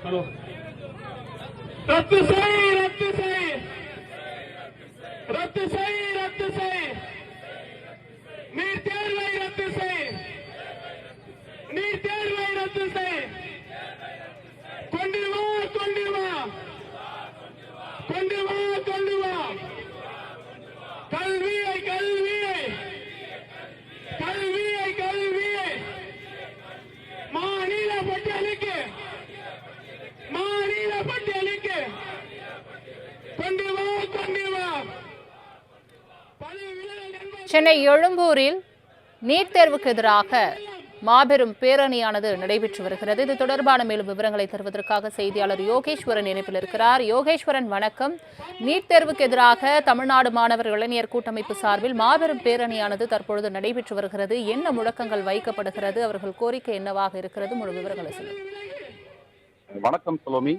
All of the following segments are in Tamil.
ரத்து செய், ரத்து செய், ரத்து செய், ரத்து செய், நீட் தேர்வை ரத்து செய், நீட் தேர்வை ரத்து செய், கொண்டு வா, கொண்டு வா, கொண்டு வா, கொண்டு வா, கல்வியை, கல்வியை, கல்வியை, கல்வியை மாநில பட்டியலுக்கு, மாநில பட்டியலுக்கு கொண்டு வா, கொண்டு வா. சென்னை எழும்பூரில் நீட் தேர்வுக்கு எதிராக மாபெரும் பேரணியானது நடைபெற்று வருகிறது. இது தொடர்பான மேலும் விவரங்களை தருவதற்காக செய்தியாளர் யோகேஸ்வரன் இணைப்பில் இருக்கிறார். யோகேஸ்வரன், வணக்கம். நீட் தேர்வுக்கு எதிராக தமிழ்நாடு மாணவர் இளைஞர் கூட்டமைப்பு சார்பில் மாபெரும் பேரணியானது தற்பொழுது நடைபெற்று வருகிறது. என்ன முழக்கங்கள் வைக்கப்படுகிறது? அவர்கள் கோரிக்கை என்னவாக இருக்கிறது? முழு விவரங்களை சொல்லுங்கள். வணக்கம் சலோமி.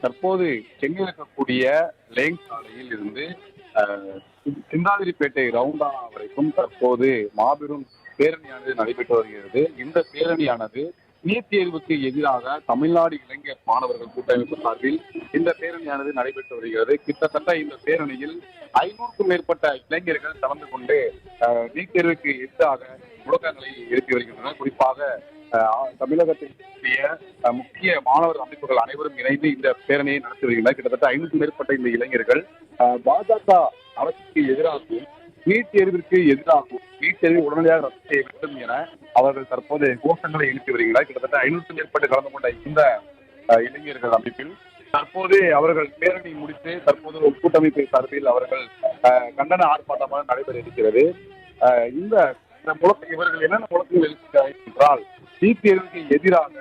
தற்போது சென்னையில் இருக்கக்கூடிய லேங் சாலையில் இருந்து சிந்தாதிரிப்பேட்டை ரவுண்டா வரைக்கும் தற்போது மாபெரும் பேரணியானது நடைபெற்று வருகிறது. இந்த பேரணியானது நீட் தேர்வுக்கு எதிராக தமிழ்நாடு இளைஞர் மாணவர்கள் கூட்டமைப்பு சார்பில் இந்த பேரணியானது நடைபெற்று வருகிறது. கிட்டத்தட்ட இந்த பேரணியில் 500க்கும் மேற்பட்ட இளைஞர்கள் கலந்து கொண்டு நீட் தேர்வுக்கு எதிராக முழக்கங்களை எழுப்பி வருகின்றனர். குறிப்பாக தமிழகத்தில் முக்கிய மாணவர் அமைப்புகள் அனைவரும் இணைந்து இந்த பேரணியை நடத்தி வருகின்றனர். கிட்டத்தட்ட 500க்கும் மேற்பட்ட இந்த இளைஞர்கள் பாஜக அரசுக்கு எதிராகவும் நீட் தேர்விற்கு எதிராகவும் நீட் தேர்வை உடனடியாக ரத்து செய்ய வேண்டும் என அவர்கள் தற்போது கோஷங்களை எழுப்பி வருகிறார். கிட்டத்தட்ட 500க்கும் மேற்பட்டு கலந்து கொண்ட இந்த இளைஞர்கள் அமைப்பில் தற்போது அவர்கள் பேரணி முடித்து தற்போது ஒரு கூட்டமைப்பு சார்பில் அவர்கள் கண்டன ஆர்ப்பாட்டமாக நடைபெற இருக்கிறது. இந்த இவர்கள் என்னென்ன முழக்கங்கள் எழுப்புகிறார்கள் என்றால், நீட் தேர்வுக்கு எதிராக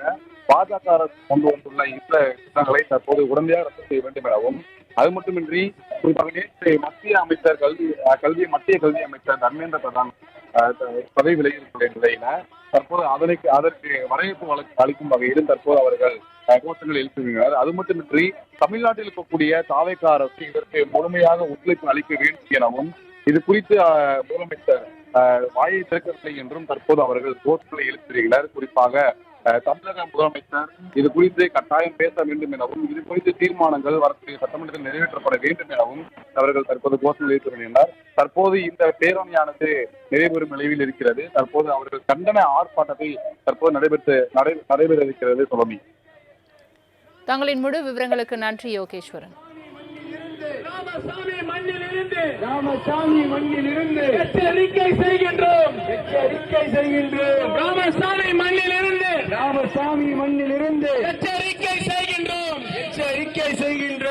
பாஜக அரசு கொண்டு வந்துள்ள இந்த திட்டங்களை தற்போது உடனடியாக ரத்து செய்ய வேண்டும் எனவும், அது மட்டுமின்றி குறிப்பாக நேற்று மத்திய அமைச்சர் மத்திய கல்வி அமைச்சர் தர்மேந்திர பிரதான் பதவி விலகியிருக்கிற நிலையில தற்போது அதற்கு வரவேற்பு அளிக்கும் வகையிலும் தற்போது அவர்கள் கோஷங்கள் எழுப்புகிறார். அது மட்டுமின்றி தமிழ்நாட்டில் இருக்கக்கூடிய தாவேகா அரசு இதற்கு முழுமையாக ஒத்துழைப்பு அளிக்க வேண்டும் எனவும், இது குறித்து முதலமைச்சர் வாயை திறக்கவில்லை என்றும் தற்போது அவர்கள் கோஷங்களை எழுப்புகிறார். குறிப்பாக தமிழக முதலமைச்சர் இது குறித்து கட்டாயம் பேச வேண்டும் எனவும், இது குறித்து தீர்மானங்கள் வரக்கூடிய சட்டமன்றத்தில் நிறைவேற்றப்பட வேண்டும் எனவும் அவர்கள் தற்போது கோஷங்கள் எழுப்பி வருகின்றனர். தற்போது இந்த பேரணியானது நிறைவேறும் நிலையில் இருக்கிறது. தற்போது அவர்கள் கண்டன ஆர்ப்பாட்டத்தை தற்போது நடைபெற இருக்கிறது. சுலமி, தங்களின் முழு விவரங்களுக்கு நன்றி யோகேஸ்வரன். ராமசாமி மண்ணிலிருந்து, ராமசாமி மண்ணிலிருந்து எச்சரிக்கை செய்கின்றோம், எச்சரிக்கை செய்கின்றோம். ராமசாமி மண்ணிலிருந்து, ராமசாமி மண்ணிலிருந்து எச்சரிக்கை செய்கின்றோம், எச்சரிக்கை செய்கின்றோம்.